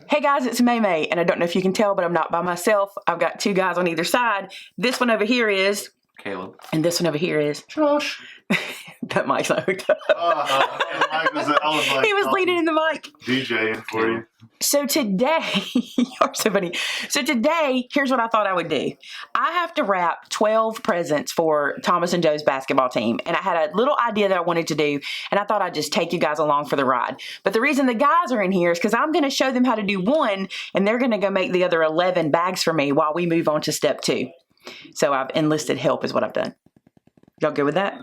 Hey guys, it's Maymay, and I don't know if you can tell, but I'm not by myself. I've got two guys on either side. This one over here is Caleb. And this one over here is Josh. That mic's not hooked up. He was leaning in the mic. DJing for you. So today, you're so funny. So today, here's what I thought I would do. I have to wrap 12 presents for Thomas and Joe's basketball team. And I had a little idea that I wanted to do. And I thought I'd just take you guys along for the ride. But the reason the guys are in here is because I'm going to show them how to do one. And they're going to go make the other 11 bags for me while we move on to step 2. So I've enlisted help is what I've done. Y'all good with that?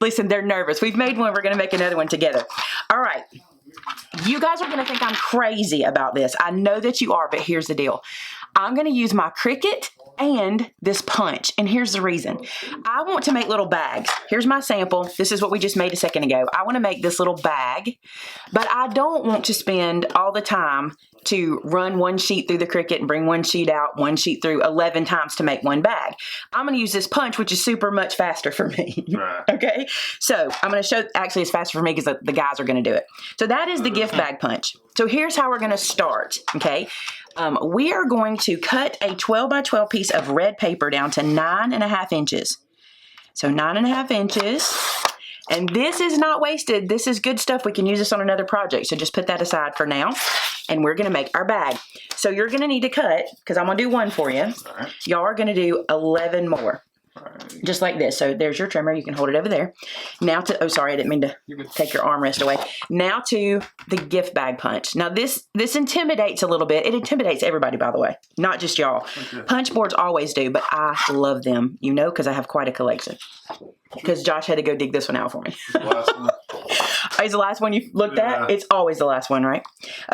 Listen, they're nervous. We've made one. We're going to make another one together. All right. You guys are going to think I'm crazy about this. I know that you are, but here's the deal. I'm going to use my Cricut and this punch. And here's the reason. I want to make little bags. Here's my sample. This is what we just made a second ago. I want to make this little bag, but I don't want to spend all the time to run one sheet through the Cricut and bring one sheet out, one sheet through 11 times to make one bag. I'm going to use this punch, which is super much faster for me. Right. Okay. So I'm going to show, actually it's faster for me because the guys are going to do it. So that is the gift bag punch. So here's how we're going to start. Okay. We are going to cut a 12 by 12 piece of red paper down to 9.5 inches. So 9.5 inches. And this is not wasted. This is good stuff. We can use this on another project. So just put that aside for now. And we're going to make our bag. So you're going to need to cut, because I'm going to do one for you. Right. Y'all are going to do 11 more. Right. Just like this. So there's your trimmer. You can hold it over there. Now to, oh, sorry, I didn't mean to take your armrest away. Now to the gift bag punch. Now this intimidates a little bit. It intimidates everybody, by the way. Not just y'all. Okay. Punch boards always do, but I love them, you know, because I have quite a collection. Because Josh had to go dig this one out for me. Is the last one you looked at? It's always the last one, right?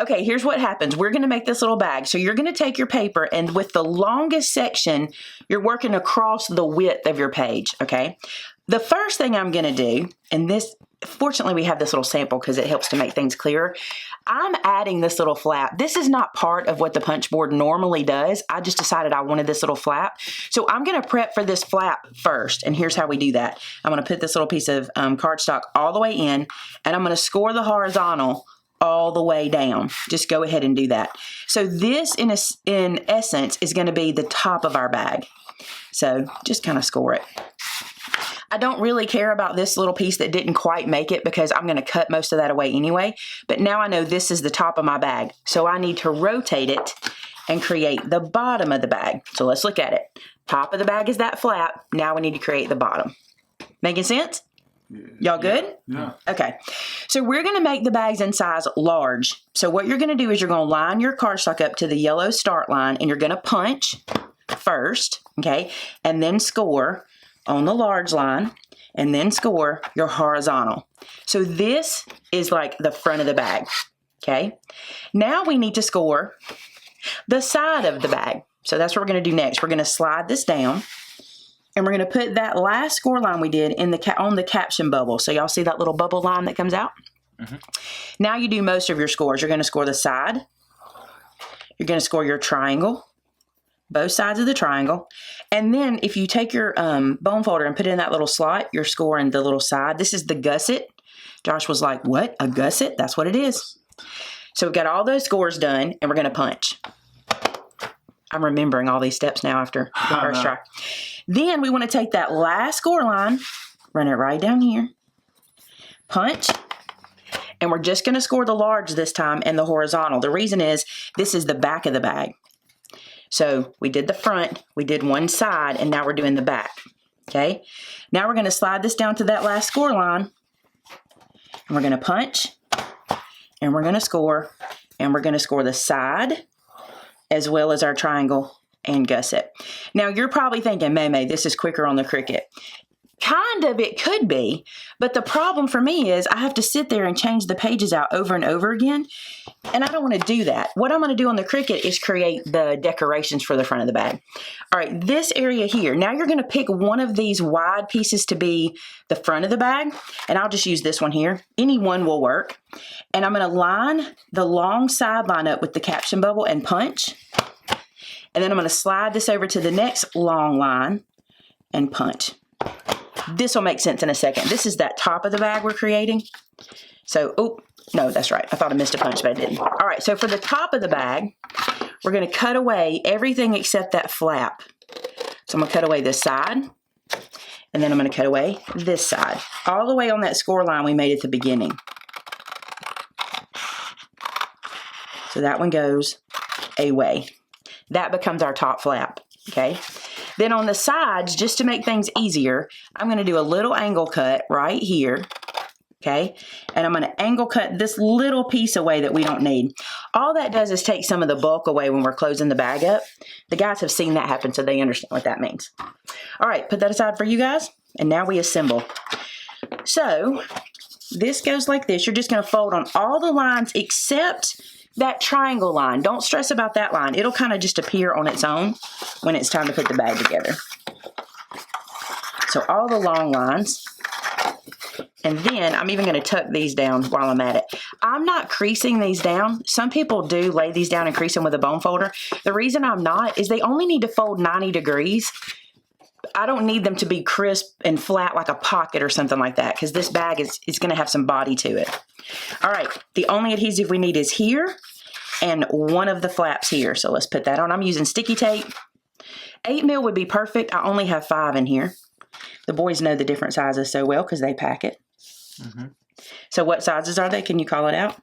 Okay, here's what happens. We're going to make this little bag. So you're going to take your paper, and with the longest section, you're working across the width of your page, okay? The first thing I'm going to do, and this, fortunately we have this little sample because it helps to make things clearer. I'm adding this little flap. This is not part of what the punch board normally does. I just decided I wanted this little flap. So I'm going to prep for this flap first, and here's how we do that. I'm going to put this little piece of cardstock all the way in, and I'm going to score the horizontal all the way down. Just go ahead and do that. So this, in essence, is going to be the top of our bag. So just kind of score it. I don't really care about this little piece that didn't quite make it because I'm going to cut most of that away anyway. But now I know this is the top of my bag. So I need to rotate it and create the bottom of the bag. So let's look at it. Top of the bag is that flap. Now we need to create the bottom. Making sense? Y'all good? Yeah. Okay. So we're going to make the bags in size large. So what you're going to do is you're going to line your cardstock up to the yellow start line, and you're going to punch first, okay, and then score on the large line, and then score your horizontal. So this is like the front of the bag, okay? Now we need to score the side of the bag. So that's what we're going to do next. We're going to slide this down, and we're going to put that last score line we did in on the caption bubble. So y'all see that little bubble line that comes out? Mm-hmm. Now you do most of your scores. You're going to score the side. You're going to score your triangle, both sides of the triangle. And then if you take your bone folder and put it in that little slot, you're scoring the little side. This is the gusset. Josh was like, what? A gusset? That's what it is. So we've got all those scores done, and we're going to punch. I'm remembering all these steps now after the first try. Then we want to take that last score line, run it right down here, punch, and we're just going to score the large this time and the horizontal. The reason is this is the back of the bag. So we did the front, we did one side, and now we're doing the back, okay? Now we're going to slide this down to that last score line, and we're going to punch, and we're going to score, and we're going to score the side as well as our triangle and gusset. Now you're probably thinking, Maymay, this is quicker on the Cricut. Kind of, it could be, but the problem for me is I have to sit there and change the pages out over and over again, and I don't want to do that. What I'm going to do on the Cricut is create the decorations for the front of the bag. All right, this area here, now you're going to pick one of these wide pieces to be the front of the bag, and I'll just use this one here. Any one will work, and I'm going to line the long side line up with the caption bubble and punch, and then I'm going to slide this over to the next long line and punch. This will make sense in a second. This is that top of the bag we're creating. So, oh, no, that's right. I thought I missed a punch, but I didn't. All right, so for the top of the bag, we're going to cut away everything except that flap. So I'm going to cut away this side, and then I'm going to cut away this side, all the way on that score line we made at the beginning. So that one goes away. That becomes our top flap, okay? Then on the sides, just to make things easier, I'm going to do a little angle cut right here, okay? And I'm going to angle cut this little piece away that we don't need. All that does is take some of the bulk away when we're closing the bag up. The guys have seen that happen, so they understand what that means. All right, put that aside for you guys, and now we assemble. So this goes like this. You're just going to fold on all the lines except that triangle line. Don't stress about that line. It'll kind of just appear on its own when it's time to put the bag together. So all the long lines. And then I'm even going to tuck these down while I'm at it. I'm not creasing these down. Some people do lay these down and crease them with a bone folder. The reason I'm not is they only need to fold 90 degrees. I don't need them to be crisp and flat like a pocket or something like that, because this bag is going to have some body to it. All right, the only adhesive we need is here and one of the flaps here. So let's put that on. I'm using sticky tape. 8 mil would be perfect. I only have 5 in here. The boys know the different sizes so well because they pack it. Mm-hmm. So what sizes are they? Can you call it out?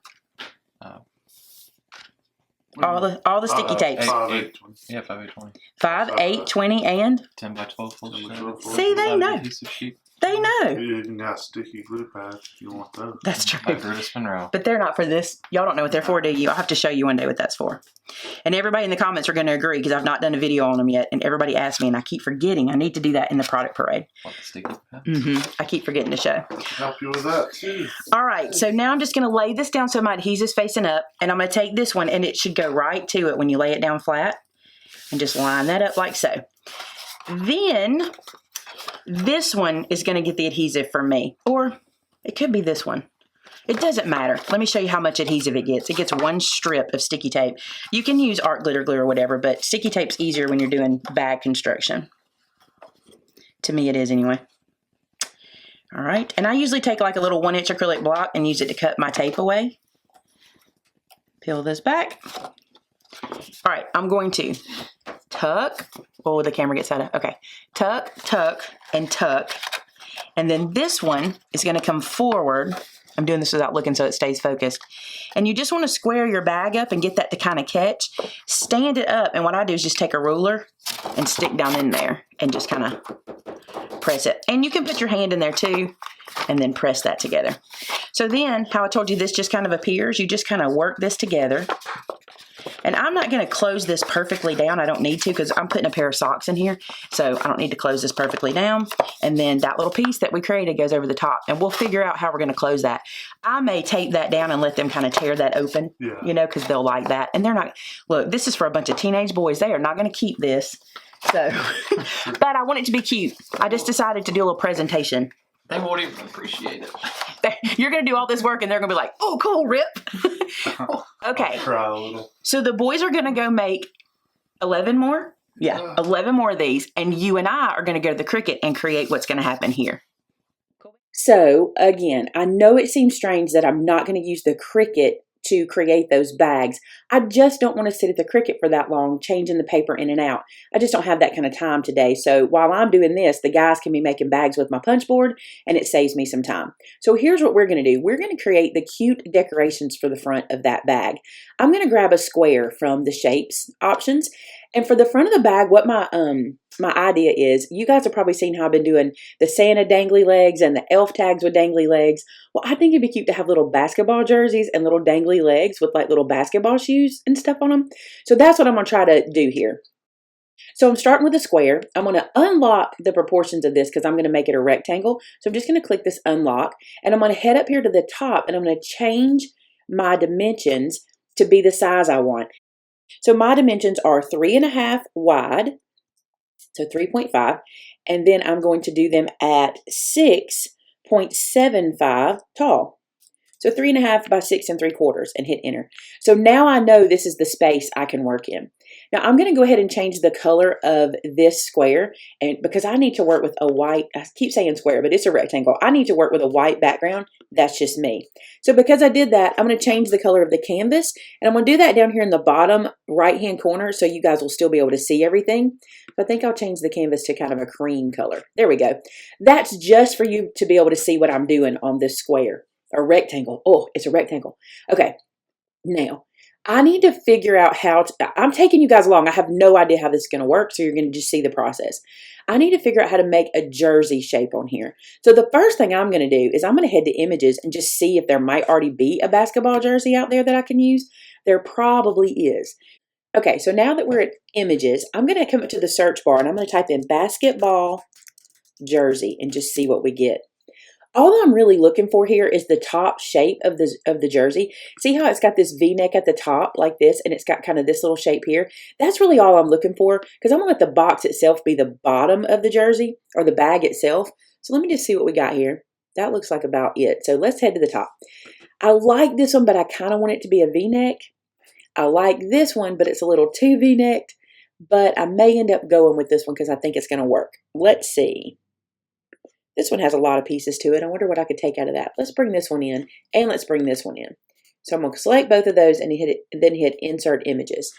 All the sticky tapes. 5, 8, 20. Yeah, 5, 8, 20. 5, 8, 20, and 10 by 12. See, they know. They know. You can have sticky glue pads if you want those. That's true. Spin But they're not for this. Y'all don't know what they're for, do you? I'll have to show you one day what that's for. And everybody in the comments are going to agree because I've not done a video on them yet. And everybody asks me, and I keep forgetting. I need to do that in the product parade. What, the sticky pads? Mm-hmm. I keep forgetting to show. Help you with that, too. All right. So now I'm just going to lay this down so my adhesive's facing up. And I'm going to take this one, and it should go right to it when you lay it down flat. And just line that up like so. Then this one is going to get the adhesive from me. Or it could be this one. It doesn't matter. Let me show you how much adhesive it gets. It gets 1 strip of sticky tape. You can use art glitter glue or whatever, but sticky tape's easier when you're doing bag construction. To me it is anyway. All right. And I usually take like a little 1-inch acrylic block and use it to cut my tape away. Peel this back. All right. I'm going to tuck. Oh, the camera gets out of, okay. Tuck, tuck, and tuck. And then this one is going to come forward. I'm doing this without looking so it stays focused. And you just want to square your bag up and get that to kind of catch. Stand it up. And what I do is just take a ruler and stick down in there and just kind of press it. And you can put your hand in there too and then press that together. So then, how I told you this just kind of appears, you just kind of work this together. And I'm not going to close this perfectly down. I don't need to because I'm putting a pair of socks in here. So I don't need to close this perfectly down. And then that little piece that we created goes over the top. And we'll figure out how we're going to close that. I may tape that down and let them kind of tear that open, you know, because they'll like that. And they're not, look, this is for a bunch of teenage boys. They are not going to keep this. So, but I want it to be cute. I just decided to do a little presentation. They won't even appreciate it. You're going to do all this work and they're going to be like, oh, cool, Rip. Okay. I'll try a little. So the boys are going to go make 11 more. Yeah, 11 more of these. And you and I are going to go to the Cricut and create what's going to happen here. So again, I know it seems strange that I'm not going to use the Cricut to create those bags. I just don't want to sit at the Cricut for that long, changing the paper in and out. I just don't have that kind of time today. So while I'm doing this, the guys can be making bags with my punch board and it saves me some time. So here's what we're going to do. We're going to create the cute decorations for the front of that bag. I'm going to grab a square from the shapes options. And for the front of the bag, what my idea is, you guys have probably seen how I've been doing the Santa dangly legs and the elf tags with dangly legs. Well, I think it'd be cute to have little basketball jerseys and little dangly legs with like little basketball shoes and stuff on them. So that's what I'm going to try to do here. So I'm starting with a square. I'm going to unlock the proportions of this because I'm going to make it a rectangle. So I'm just going to click this unlock and I'm going to head up here to the top and I'm going to change my dimensions to be the size I want. So my dimensions are 3.5 wide, so 3.5, and then I'm going to do them at 6.75 tall. So 3.5 by 6 3/4 and hit enter. So now I know this is the space I can work in. Now I'm going to go ahead and change the color of this square, and because I need to work with a white, I keep saying square, but it's a rectangle. I need to work with a white background. That's just me. So because I did that, I'm going to change the color of the canvas, and I'm going to do that down here in the bottom right-hand corner so you guys will still be able to see everything. I think I'll change the canvas to kind of a cream color. There we go. That's just for you to be able to see what I'm doing on this square or rectangle. Oh, it's a rectangle. Okay. Now, I need to figure out how to, I'm taking you guys along. I have no idea how this is going to work, so you're going to just see the process. I need to figure out how to make a jersey shape on here. So the first thing I'm going to do is I'm going to head to images and just see if there might already be a basketball jersey out there that I can use. There probably is. Okay, so now that we're at images, I'm going to come up to the search bar and I'm going to type in basketball jersey and just see what we get. All I'm really looking for here is the top shape of the jersey. See how it's got this V-neck at the top like this, and it's got kind of this little shape here? That's really all I'm looking for, because I'm going to let the box itself be the bottom of the jersey or the bag itself. So let me just see what we got here. That looks like about it. So let's head to the top. I like this one, but I kind of want it to be a V-neck. I like this one, but it's a little too V-necked. But I may end up going with this one because I think it's going to work. Let's see. This one has a lot of pieces to it. I wonder what I could take out of that. Let's bring this one in, and let's bring this one in. So I'm going to select both of those and then hit Insert Images.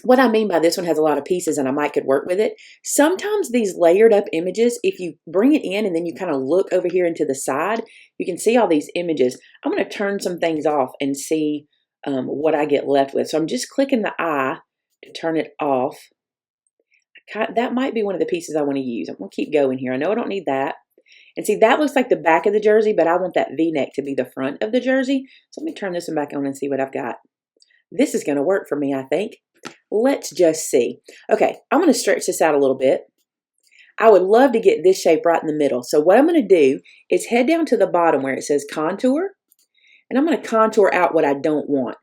What I mean by this one has a lot of pieces and I might could work with it. Sometimes these layered up images, if you bring it in and then you kind of look over here into the side, you can see all these images. I'm going to turn some things off and see what I get left with. So I'm just clicking the eye to turn it off. That might be one of the pieces I want to use. I'm going to keep going here. I know I don't need that. And see, that looks like the back of the jersey, but I want that V-neck to be the front of the jersey. So let me turn this one back on and see what I've got. This is going to work for me, I think. Let's just see. Okay, I'm going to stretch this out a little bit. I would love to get this shape right in the middle. So what I'm going to do is head down to the bottom where it says Contour. And I'm going to contour out what I don't want.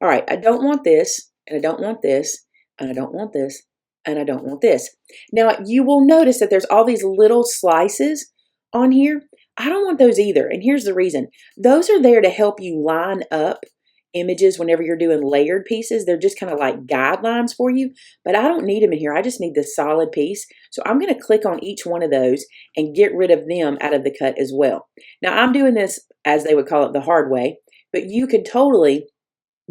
All right, I don't want this, and I don't want this, and I don't want this, and I don't want this. Now, you will notice that there's all these little slices on here. I don't want those either, and here's the reason. Those are there to help you line up images whenever you're doing layered pieces. They're just kind of like guidelines for you, but I don't need them in here. I just need the solid piece. So I'm going to click on each one of those and get rid of them out of the cut as well. Now, I'm doing this, as they would call it, the hard way, but you could totally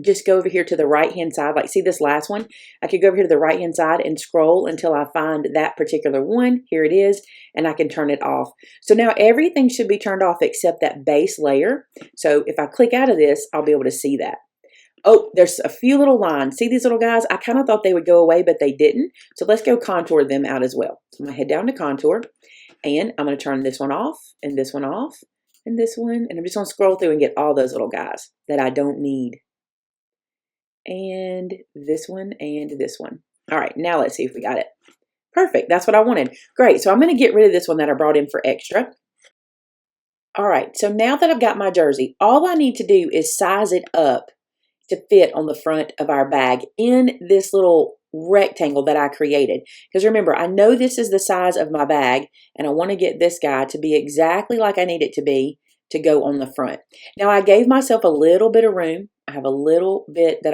just go over here to the right-hand side. Like, see this last one? I could go over here to the right-hand side and scroll until I find that particular one. Here it is, and I can turn it off. So now everything should be turned off except that base layer. So if I click out of this, I'll be able to see that. Oh, there's a few little lines. See these little guys? I kind of thought they would go away, but they didn't. So let's go contour them out as well. So I'm going to head down to contour, and I'm going to turn this one off, and this one off, and this one. And I'm just going to scroll through and get all those little guys that I don't need. And this one and this one. All right, now let's see if we got it. Perfect, that's what I wanted. Great, so I'm gonna get rid of this one that I brought in for extra. All right, so now that I've got my jersey, all I need to do is size it up to fit on the front of our bag in this little rectangle that I created. Because remember, I know this is the size of my bag, and I want to get this guy to be exactly like I need it to be to go on the front. Now, I gave myself a little bit of room. I have a little bit that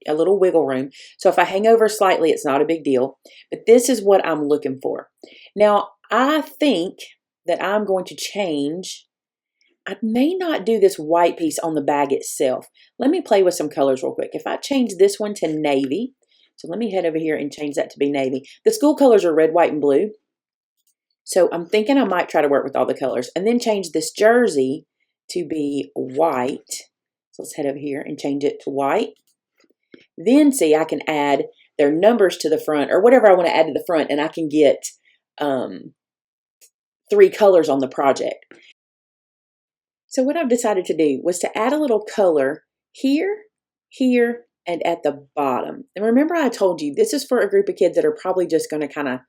a little wiggle room. So if I hang over slightly, it's not a big deal. But this is what I'm looking for. Now, I think that I'm going to change. I may not do this white piece on the bag itself. Let me play with some colors real quick. If I change this one to navy, so let me head over here and change that to be navy. The school colors are red, white, and blue. So I'm thinking I might try to work with all the colors and then change this jersey to be white. So let's head over here and change it to white. Then see, I can add their numbers to the front or whatever I want to add to the front, and I can get 3 colors on the project. So what I've decided to do was to add a little color here, here, and at the bottom. And remember I told you, this is for a group of kids that are probably just going to kind of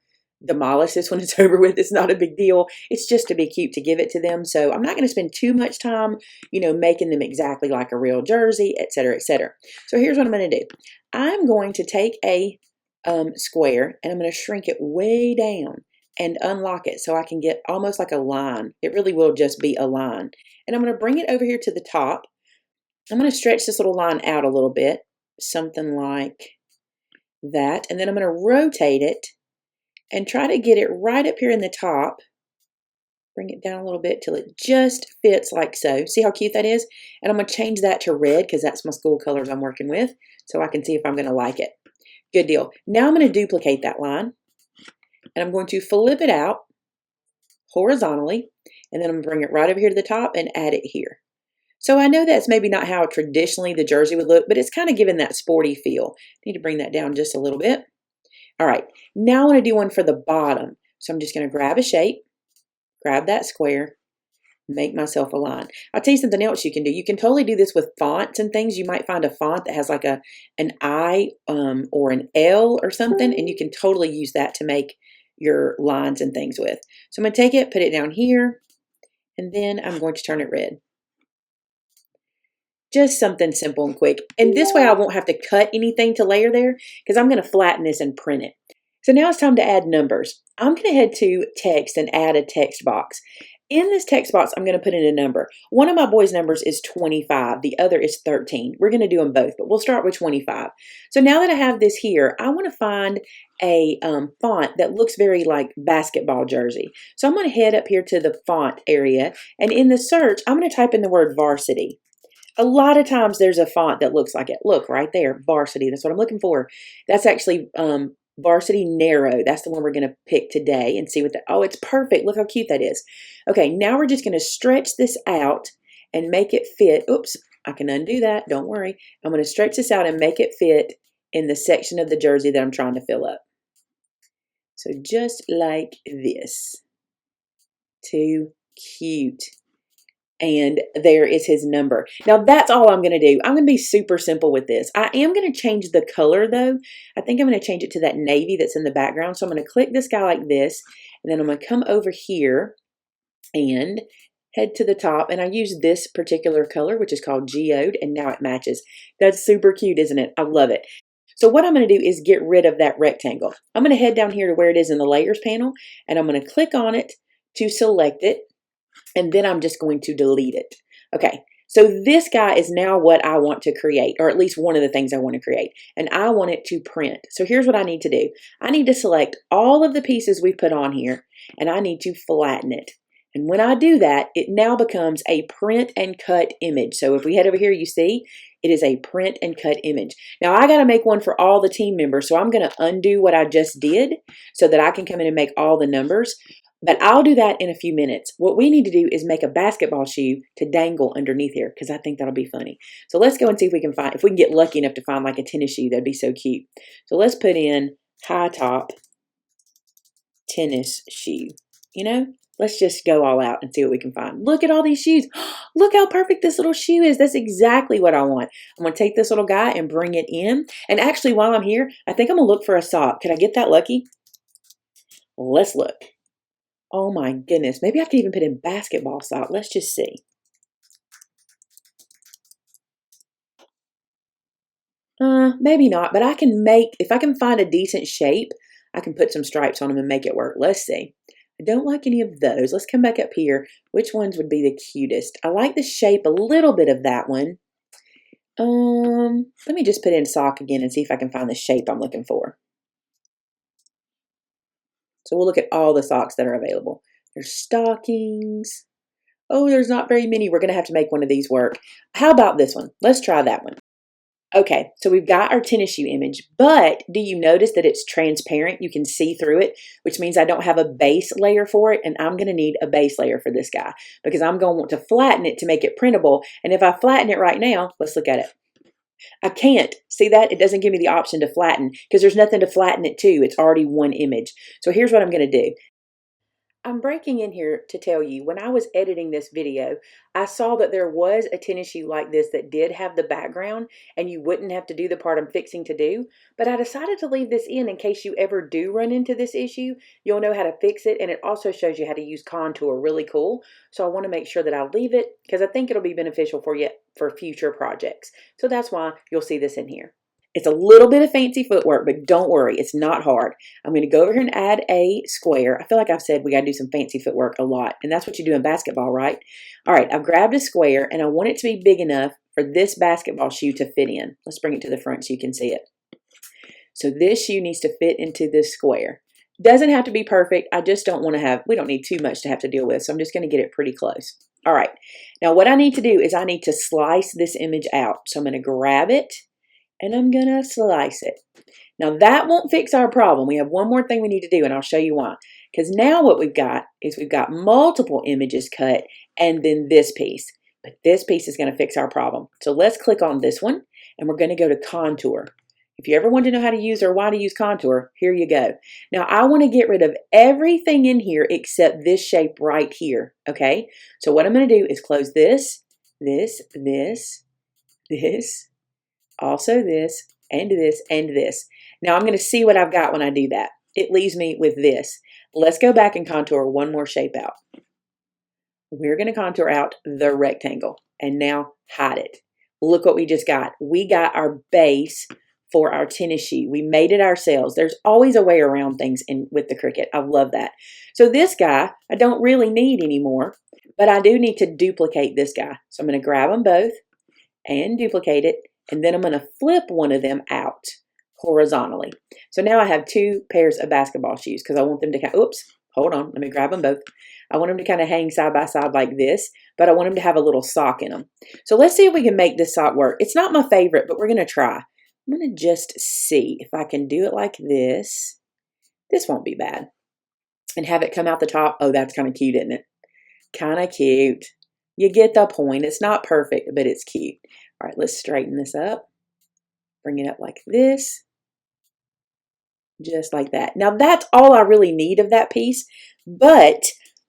demolish this when it's over with. It's not a big deal. It's just to be cute to give it to them. So I'm not going to spend too much time, making them exactly like a real jersey, etc., etc. So here's what I'm going to do. I'm going to take a square and I'm going to shrink it way down and unlock it so I can get almost like a line. It really will just be a line. And I'm going to bring it over here to the top. I'm going to stretch this little line out a little bit, something like that, and then I'm going to rotate it and try to get it right up here in the top. Bring it down a little bit till it just fits like so. See how cute that is? And I'm going to change that to red because that's my school colors I'm working with, so I can see if I'm going to like it. Good deal. Now I'm going to duplicate that line, and I'm going to flip it out horizontally, and then I'm going to bring it right over here to the top and add it here. So I know that's maybe not how traditionally the jersey would look, but it's kind of giving that sporty feel. Need to bring that down just a little bit. All right, now I want to do one for the bottom. So I'm just going to grab a shape, grab that square, make myself a line. I'll tell you something else you can do. You can totally do this with fonts and things. You might find a font that has like an I or an L or something, and you can totally use that to make your lines and things with. So I'm going to take it, put it down here, and then I'm going to turn it red. Just something simple and quick. And this way I won't have to cut anything to layer there because I'm going to flatten this and print it. So now it's time to add numbers. I'm going to head to text and add a text box. In this text box, I'm going to put in a number. One of my boys' numbers is 25. The other is 13. We're going to do them both, but we'll start with 25. So now that I have this here, I want to find a font that looks very like basketball jersey. So I'm going to head up here to the font area, and in the search, I'm going to type in the word varsity. A lot of times there's a font that looks like it. Look right there, varsity. That's what I'm looking for. That's actually varsity narrow. That's the one we're going to pick today and see what that. Oh, it's perfect. Look how cute that is. Okay, now we're just going to stretch this out and make it fit. Oops, I can undo that. Don't worry. I'm going to stretch this out and make it fit in the section of the jersey that I'm trying to fill up. So just like this. Too cute. And there is his number. Now that's all I'm going to do. I'm going to be super simple with this. I am going to change the color though. I think I'm going to change it to that navy that's in the background. So I'm going to click this guy like this, and then I'm going to come over here and head to the top. And I use this particular color, which is called Geode, and now it matches. That's super cute, isn't it? I love it. So what I'm going to do is get rid of that rectangle. I'm going to head down here to where it is in the layers panel, and I'm going to click on it to select it. And then I'm just going to delete it. Okay, so this guy is now what I want to create, or at least one of the things I want to create. And I want it to print. So here's what I need to do. I need to select all of the pieces we put on here, and I need to flatten it. And when I do that, it now becomes a print and cut image. So if we head over here, you see, it is a print and cut image. Now I got to make one for all the team members. So I'm going to undo what I just did so that I can come in and make all the numbers. But I'll do that in a few minutes. What we need to do is make a basketball shoe to dangle underneath here because I think that'll be funny. So let's go and see if we can find, if we can get lucky enough to find like a tennis shoe, that'd be so cute. So let's put in high top tennis shoe. You know, let's just go all out and see what we can find. Look at all these shoes. Look how perfect this little shoe is. That's exactly what I want. I'm going to take this little guy and bring it in. And actually, while I'm here, I think I'm going to look for a sock. Could I get that lucky? Let's look. Oh my goodness. Maybe I could even put in basketball sock. Let's just see. Maybe not, but I can make, if I can find a decent shape, I can put some stripes on them and make it work. Let's see. I don't like any of those. Let's come back up here. Which ones would be the cutest? I like the shape a little bit of that one. Let me just put in sock again and see if I can find the shape I'm looking for. So we'll look at all the socks that are available. There's stockings. Oh, there's not very many. We're going to have to make one of these work. How about this one? Let's try that one. Okay, so we've got our tennis shoe image, but do you notice that it's transparent? You can see through it, which means I don't have a base layer for it, and I'm going to need a base layer for this guy because I'm going to want to flatten it to make it printable. And if I flatten it right now, let's look at it. I can't. See that? It doesn't give me the option to flatten because there's nothing to flatten it to. It's already one image. So here's what I'm going to do. I'm breaking in here to tell you, when I was editing this video, I saw that there was a tennis shoe like this that did have the background and you wouldn't have to do the part I'm fixing to do. But I decided to leave this in case you ever do run into this issue. You'll know how to fix it, and it also shows you how to use contour. Really cool. So I want to make sure that I leave it because I think it'll be beneficial for you for future projects. So that's why you'll see this in here. It's a little bit of fancy footwork, but don't worry, it's not hard. I'm going to go over here and add a square. I feel like I've said we got to do some fancy footwork a lot, and that's what you do in basketball, right? All right, I've grabbed a square, and I want it to be big enough for this basketball shoe to fit in. Let's bring it to the front so you can see it. So this shoe needs to fit into this square. Doesn't have to be perfect. I just don't want to have, we don't need too much to have to deal with. So I'm just going to get it pretty close. All right. Now what I need to do is I need to slice this image out. So I'm going to grab it and I'm going to slice it. Now that won't fix our problem. We have one more thing we need to do and I'll show you why. Because now what we've got is we've got multiple images cut and then this piece. But this piece is going to fix our problem. So let's click on this one and we're going to go to contour. If you ever want to know how to use or why to use contour, here you go. Now I want to get rid of everything in here except this shape right here, okay? So what I'm going to do is close this, also this, and this, and this. Now I'm going to see what I've got when I do that. It leaves me with this. Let's go back and contour one more shape out. We're going to contour out the rectangle and now hide it. Look what we just got. We got our base for our tennis shoe. We made it ourselves. There's always a way around things with the Cricut. I love that. So this guy, I don't really need anymore, but I do need to duplicate this guy. So I'm going to grab them both and duplicate it. And then I'm going to flip one of them out horizontally. So now I have two pairs of basketball shoes because I want them to kind of, oops, hold on. Let me grab them both. I want them to kind of hang side by side like this, but I want them to have a little sock in them. So let's see if we can make this sock work. It's not my favorite, but we're going to try. I'm going to just see if I can do it like this. This won't be bad. And have it come out the top. Oh, that's kind of cute, isn't it? Kind of cute. You get the point. It's not perfect, but it's cute. All right, let's straighten this up. Bring it up like this. Just like that. Now, that's all I really need of that piece. But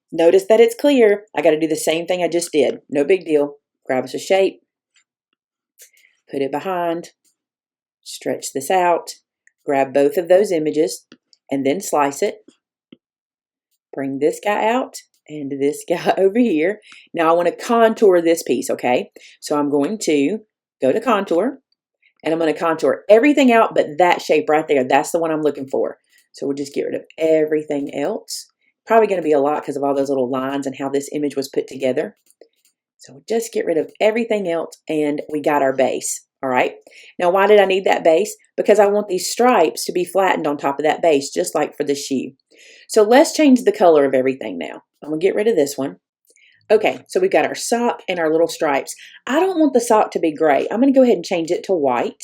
notice that it's clear. I got to do the same thing I just did. No big deal. Grab us a shape. Put it behind. Stretch this out, grab both of those images, and then slice it. Bring this guy out and this guy over here. Now I want to contour this piece, okay? So I'm going to go to contour, and I'm going to contour everything out but that shape right there. That's the one I'm looking for. So we'll just get rid of everything else. Probably going to be a lot because of all those little lines and how this image was put together. So we'll just get rid of everything else, and we got our base. All right. Now, why did I need that base? Because I want these stripes to be flattened on top of that base, just like for the shoe. So let's change the color of everything now. I'm going to get rid of this one. Okay, so we've got our sock and our little stripes. I don't want the sock to be gray. I'm going to go ahead and change it to white.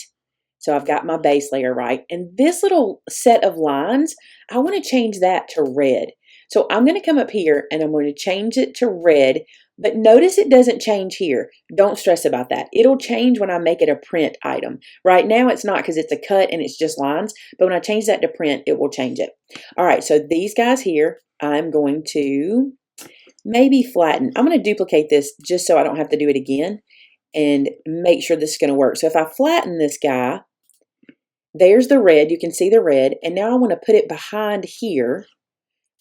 So I've got my base layer right. And this little set of lines, I want to change that to red. So I'm going to come up here and I'm going to change it to red. But notice it doesn't change here. Don't stress about that. It'll change when I make it a print item. Right now it's not because it's a cut and it's just lines. But when I change that to print, it will change it. All right, so these guys here, I'm going to maybe flatten. I'm going to duplicate this just so I don't have to do it again and make sure this is going to work. So if I flatten this guy, there's the red. You can see the red. And now I want to put it behind here.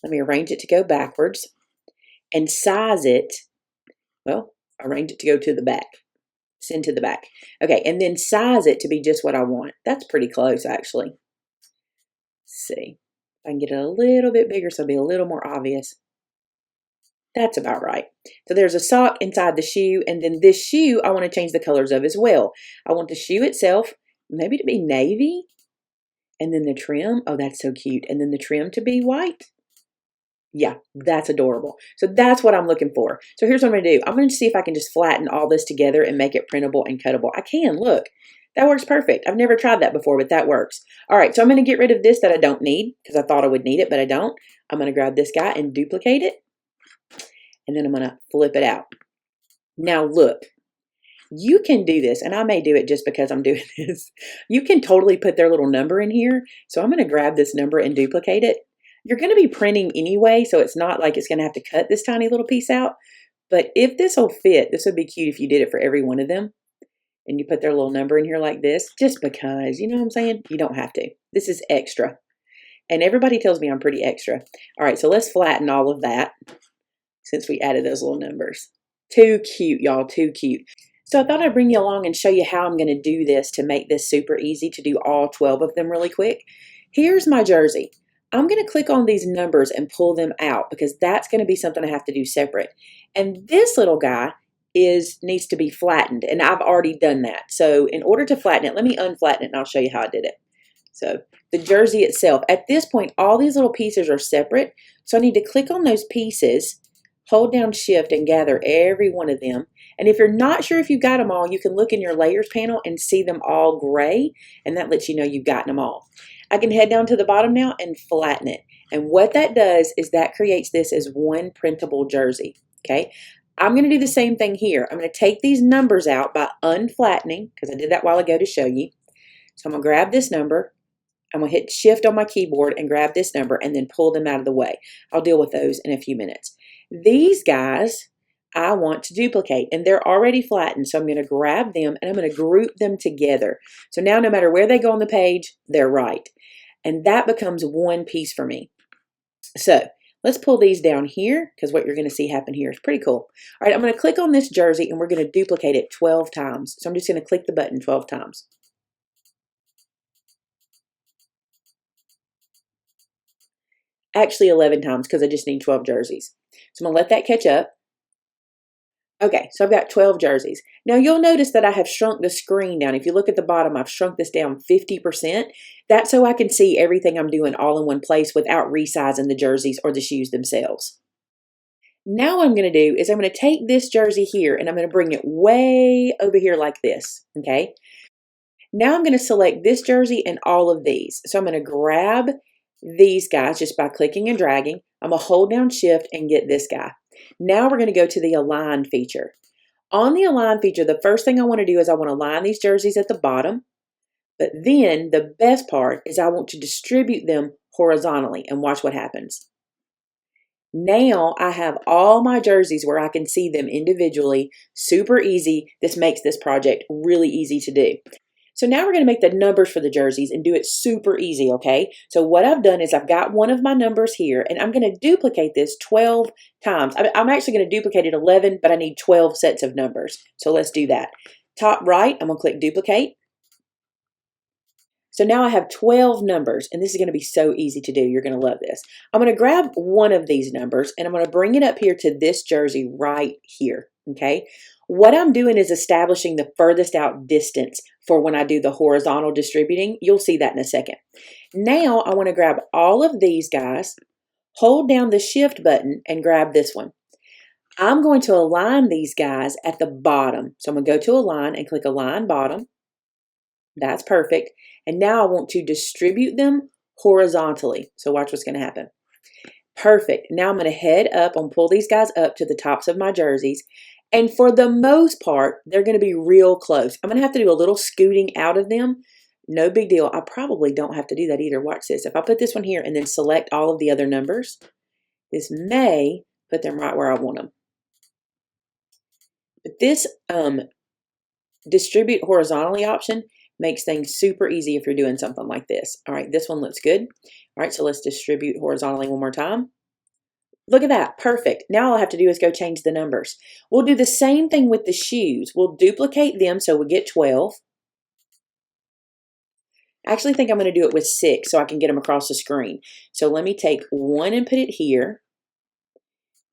Let me arrange it to go backwards and size it. Well, arrange it to go to the back. Send to the back. Okay, and then size it to be just what I want. That's pretty close, actually. Let's see. If I can get it a little bit bigger so it'll be a little more obvious. That's about right. So there's a sock inside the shoe, and then this shoe I want to change the colors of as well. I want the shoe itself maybe to be navy, and then the trim. Oh, that's so cute. And then the trim to be white. Yeah, that's adorable. So that's what I'm looking for. So here's what I'm going to do. I'm going to see if I can just flatten all this together and make it printable and cuttable. I can, look. That works perfect. I've never tried that before, but that works. All right, so I'm going to get rid of this that I don't need because I thought I would need it, but I don't. I'm going to grab this guy and duplicate it. And then I'm going to flip it out. Now look, you can do this, and I may do it just because I'm doing this. You can totally put their little number in here. So I'm going to grab this number and duplicate it. You're going to be printing anyway, so it's not like it's going to have to cut this tiny little piece out. But if this will fit, this would be cute if you did it for every one of them. And you put their little number in here like this, just because, you know what I'm saying? You don't have to. This is extra. And everybody tells me I'm pretty extra. All right, so let's flatten all of that since we added those little numbers. Too cute, y'all, too cute. So I thought I'd bring you along and show you how I'm going to do this to make this super easy to do all 12 of them really quick. Here's my jersey. I'm going to click on these numbers and pull them out because that's going to be something I have to do separate. And this little guy needs to be flattened, and I've already done that. So in order to flatten it, let me unflatten it and I'll show you how I did it. So the jersey itself, at this point, all these little pieces are separate. So I need to click on those pieces, hold down shift and gather every one of them. And if you're not sure if you've got them all, you can look in your layers panel and see them all gray, and that lets you know you've gotten them all. I can head down to the bottom now and flatten it. And what that does is that creates this as one printable jersey, okay? I'm going to do the same thing here. I'm going to take these numbers out by unflattening, because I did that a while ago to show you. So I'm going to grab this number. I'm going to hit shift on my keyboard and grab this number and then pull them out of the way. I'll deal with those in a few minutes. These guys I want to duplicate, and they're already flattened, so I'm going to grab them and I'm going to group them together. So now no matter where they go on the page, they're right. And that becomes one piece for me. So let's pull these down here, because what you're going to see happen here is pretty cool. All right, I'm going to click on this jersey and we're going to duplicate it 12 times. So I'm just going to click the button 12 times. Actually 11 times, because I just need 12 jerseys. So I'm going to let that catch up. Okay, so I've got 12 jerseys. Now you'll notice that I have shrunk the screen down. If you look at the bottom, I've shrunk this down 50%. That's so I can see everything I'm doing all in one place without resizing the jerseys or the shoes themselves. Now what I'm going to do is I'm going to take this jersey here and I'm going to bring it way over here like this, okay? Now I'm going to select this jersey and all of these. So I'm going to grab these guys just by clicking and dragging. I'm going to hold down shift and get this guy. Now we're going to go to the align feature. On the align feature, the first thing I want to do is I want to align these jerseys at the bottom. But then the best part is I want to distribute them horizontally, and watch what happens. Now I have all my jerseys where I can see them individually. Super easy. This makes this project really easy to do. So now we're going to make the numbers for the jerseys and do it super easy, okay? So what I've done is I've got one of my numbers here, and I'm going to duplicate this 12 times. I'm actually going to duplicate it 11, but I need 12 sets of numbers. So let's do that. Top right, I'm going to click duplicate. So now I have 12 numbers, and this is going to be so easy to do. You're going to love this. I'm going to grab one of these numbers, and I'm going to bring it up here to this jersey right here, okay? What I'm doing is establishing the furthest out distance for when I do the horizontal distributing. You'll see that in a second. Now I want to grab all of these guys, hold down the shift button, and grab this one. I'm going to align these guys at the bottom. So I'm going to go to align and click align bottom. That's perfect. And now I want to distribute them horizontally. So watch what's going to happen. Perfect. Now I'm going to head up and pull these guys up to the tops of my jerseys. And for the most part, they're going to be real close. I'm going to have to do a little scooting out of them. No big deal. I probably don't have to do that either. Watch this. If I put this one here and then select all of the other numbers, this may put them right where I want them. But this distribute horizontally option makes things super easy if you're doing something like this. All right, this one looks good. All right, so let's distribute horizontally one more time. Look at that, perfect. Now all I have to do is go change the numbers. We'll do the same thing with the shoes. We'll duplicate them so we get 12. I actually think I'm going to do it with 6 so I can get them across the screen. So let me take one and put it here.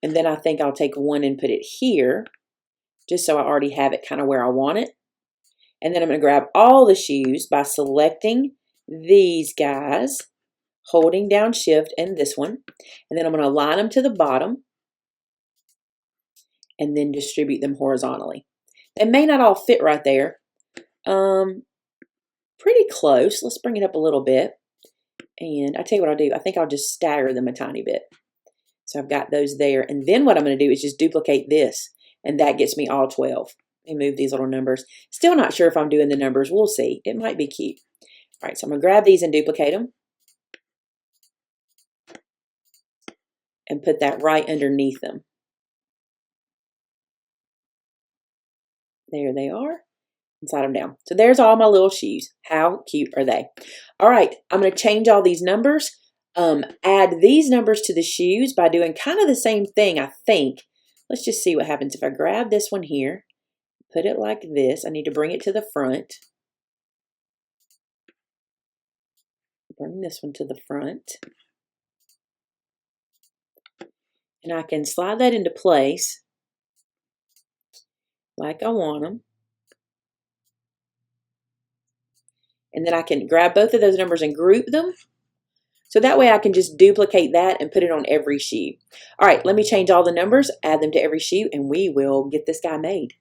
And then I think I'll take one and put it here, just so I already have it kind of where I want it. And then I'm going to grab all the shoes by selecting these guys, holding down shift and this one. And then I'm going to align them to the bottom and then distribute them horizontally. They may not all fit right there. Pretty close. Let's bring it up a little bit. And I tell you what I'll do. I think I'll just stagger them a tiny bit. So I've got those there. And then what I'm going to do is just duplicate this. And that gets me all 12. Let me move these little numbers. Still not sure if I'm doing the numbers. We'll see. It might be cute. All right, so I'm going to grab these and duplicate them. And put that right underneath them. There they are. And slide them down. So there's all my little shoes. How cute are they? All right, I'm going to change all these numbers. Add these numbers to the shoes by doing kind of the same thing, I think. Let's just see what happens if I grab this one here, put it like this. I need to bring it to the front. Bring this one to the front. And I can slide that into place like I want them. And then I can grab both of those numbers and group them. So that way I can just duplicate that and put it on every shoe. All right, let me change all the numbers, add them to every shoe, and we will get this guy made.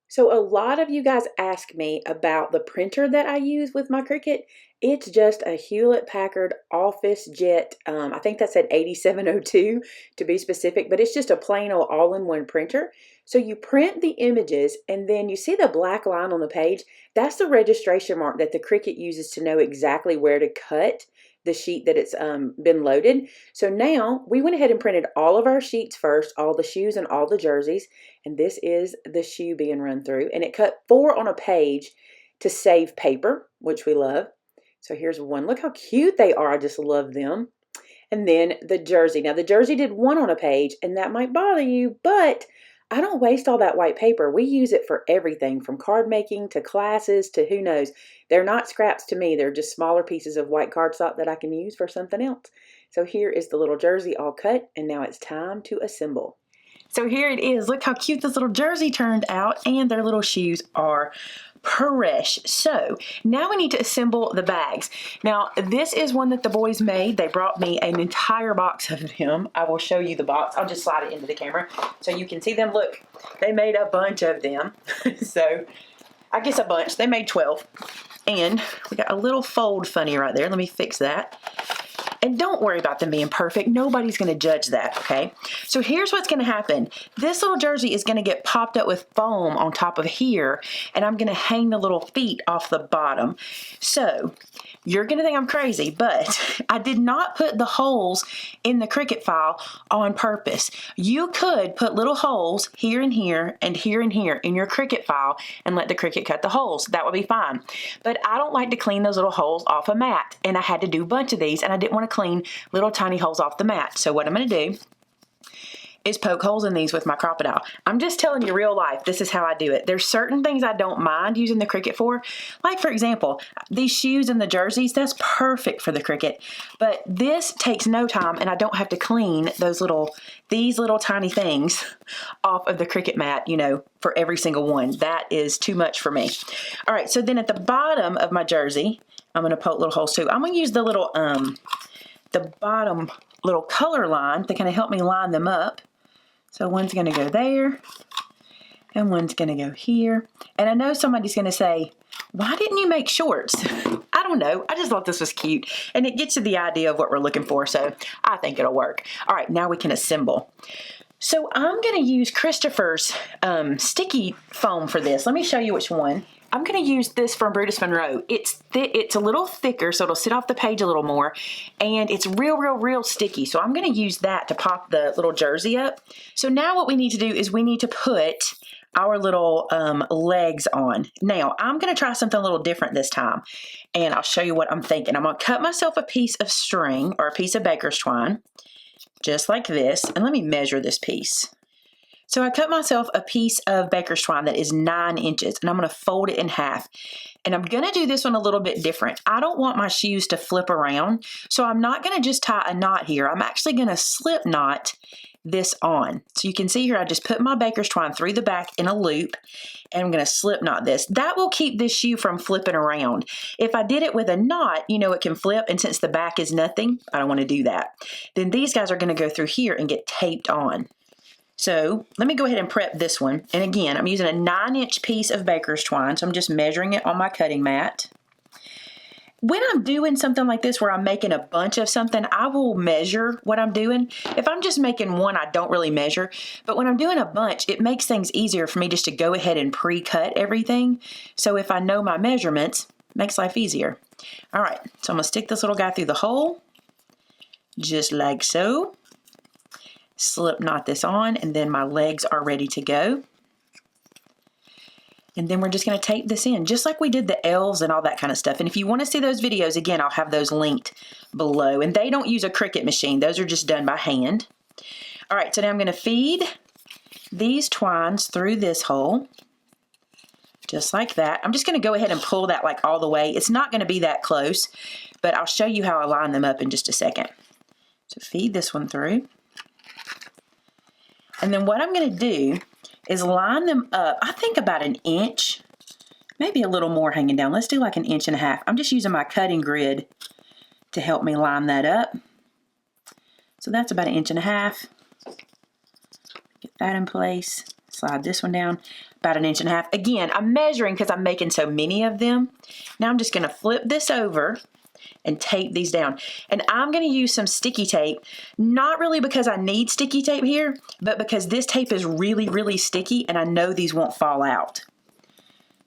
So a lot of you guys ask me about the printer that I use with my Cricut. It's just a Hewlett-Packard Office Jet. I think that's at 8702 to be specific, but it's just a plain old all-in-one printer. So you print the images and then you see the black line on the page. That's the registration mark that the Cricut uses to know exactly where to cut the sheet that it's been loaded. So now we went ahead and printed all of our sheets first, all the shoes and all the jerseys. And this is the shoe being run through. And it cut 4 on a page to save paper, which we love. So here's one. Look how cute they are. I just love them. And then the jersey. Now the jersey did 1 on a page, and that might bother you, but I don't waste all that white paper. We use it for everything from card making to classes to who knows. They're not scraps to me. They're just smaller pieces of white cardstock that I can use for something else. So here is the little jersey all cut, and now it's time to assemble. So here it is. Look how cute this little jersey turned out, and their little shoes are fresh. So now we need to assemble the bags. Now this is one that the boys made. They brought me an entire box of them. I will show you the box. I'll just slide it into the camera so you can see them. Look, they made a bunch of them. So I guess a bunch. They made 12. And we got a little fold funny right there. Let me fix that. And don't worry about them being perfect. Nobody's going to judge that, okay? So here's what's going to happen. This little jersey is going to get popped up with foam on top of here, and I'm going to hang the little feet off the bottom. So you're going to think I'm crazy, but I did not put the holes in the Cricut file on purpose. You could put little holes here and here and here and here in your Cricut file and let the Cricut cut the holes. That would be fine. But I don't like to clean those little holes off a mat, and I had to do a bunch of these, and I didn't want to clean little tiny holes off the mat. So what I'm going to do is poke holes in these with my Crocodile. I'm just telling you real life, this is how I do it. There's certain things I don't mind using the Cricut for. Like for example, these shoes and the jerseys, that's perfect for the Cricut. But this takes no time and I don't have to clean these little tiny things off of the Cricut mat, you know, for every single one. That is too much for me. All right, so then at the bottom of my jersey, I'm going to poke little holes too. I'm going to use the little, the bottom little color line to kind of help me line them up. So one's going to go there, and one's going to go here. And I know somebody's going to say, why didn't you make shorts? I don't know. I just thought this was cute. And it gets you the idea of what we're looking for, so I think it'll work. All right, now we can assemble. So I'm going to use Christopher's sticky foam for this. Let me show you which one. I'm going to use this from Brutus Monroe. It's a little thicker, so it'll sit off the page a little more, and it's real sticky. So I'm going to use that to pop the little jersey up. So now what we need to do is we need to put our little legs on. Now, I'm going to try something a little different this time, and I'll show you what I'm thinking. I'm going to cut myself a piece of string or a piece of baker's twine, just like this, and let me measure this piece. So I cut myself a piece of baker's twine that is 9 inches, and I'm going to fold it in half. And I'm going to do this one a little bit different. I don't want my shoes to flip around, so I'm not going to just tie a knot here. I'm actually going to slip knot this on. So you can see here, I just put my baker's twine through the back in a loop, and I'm going to slip knot this. That will keep this shoe from flipping around. If I did it with a knot, you know it can flip, and since the back is nothing, I don't want to do that. Then these guys are going to go through here and get taped on. So let me go ahead and prep this one. And again, I'm using a 9-inch piece of baker's twine, so I'm just measuring it on my cutting mat. When I'm doing something like this where I'm making a bunch of something, I will measure what I'm doing. If I'm just making one, I don't really measure. But when I'm doing a bunch, it makes things easier for me just to go ahead and pre-cut everything. So if I know my measurements, it makes life easier. All right, so I'm going to stick this little guy through the hole, just like so. Slip knot this on, and then my legs are ready to go. And then we're just going to tape this in, just like we did the elves and all that kind of stuff. And if you want to see those videos, again, I'll have those linked below. And they don't use a Cricut machine. Those are just done by hand. All right, so now I'm going to feed these twines through this hole, just like that. I'm just going to go ahead and pull that like all the way. It's not going to be that close, but I'll show you how I line them up in just a second. So feed this one through. And then what I'm going to do is line them up, I think about 1 inch, maybe a little more hanging down. Let's do like 1.5 inches. I'm just using my cutting grid to help me line that up. So that's about 1.5 inches. Get that in place. Slide this one down about 1.5 inches. Again, I'm measuring because I'm making so many of them. Now I'm just going to flip this over and tape these down. And I'm going to use some sticky tape, not really because I need sticky tape here, but because this tape is really, really sticky and I know these won't fall out.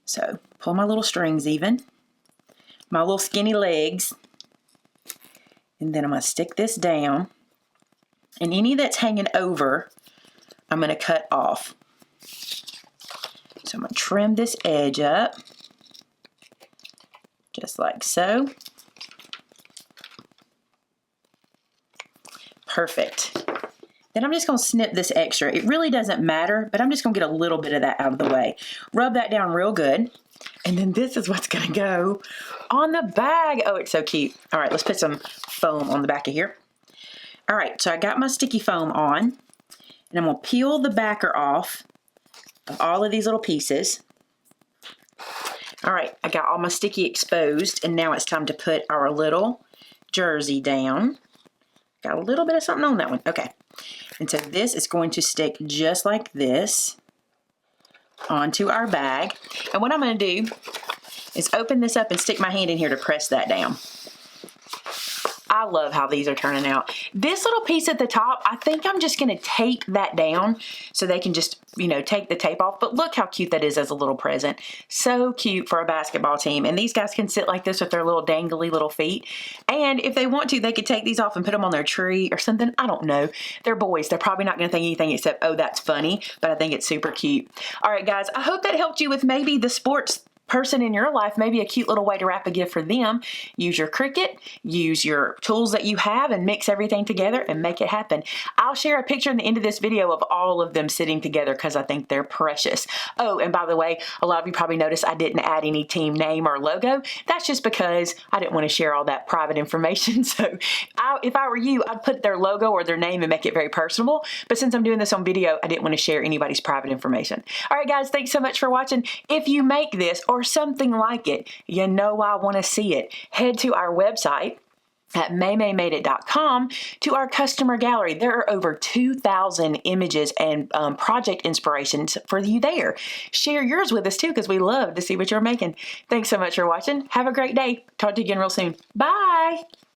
So pull my little strings even, my little skinny legs, and then I'm going to stick this down. And any that's hanging over, I'm going to cut off. So I'm going to trim this edge up, just like so. Perfect. Then I'm just going to snip this extra. It really doesn't matter, but I'm just going to get a little bit of that out of the way. Rub that down real good. And then this is what's going to go on the bag. Oh, it's so cute. All right, let's put some foam on the back of here. All right, so I got my sticky foam on, and I'm going to peel the backer off of all of these little pieces. All right, I got all my sticky exposed, and now it's time to put our little jersey down. Got a little bit of something on that one. Okay. And so this is going to stick just like this onto our bag. And what I'm going to do is open this up and stick my hand in here to press that down. I love how these are turning out. This little piece at the top, I think I'm just going to tape that down so they can just, you know, take the tape off. But look how cute that is as a little present. So cute for a basketball team. And these guys can sit like this with their little dangly little feet. And if they want to, they could take these off and put them on their tree or something. I don't know. They're boys. They're probably not going to think anything except, oh, that's funny. But I think it's super cute. All right, guys, I hope that helped you with maybe the sports person in your life, maybe a cute little way to wrap a gift for them. Use your Cricut, use your tools that you have, and mix everything together and make it happen. I'll share a picture in the end of this video of all of them sitting together because I think they're precious. Oh, and by the way, a lot of you probably noticed I didn't add any team name or logo. That's just because I didn't want to share all that private information. So if I were you, I'd put their logo or their name and make it very personable. But since I'm doing this on video, I didn't want to share anybody's private information. All right, guys, thanks so much for watching. If you make this or something like it, you know I want to see it. Head to our website at maymaymadeit.com to our customer gallery. There are over 2,000 images and project inspirations for you there. Share yours with us too, because we love to see what you're making. Thanks so much for watching. Have a great day. Talk to you again real soon. Bye.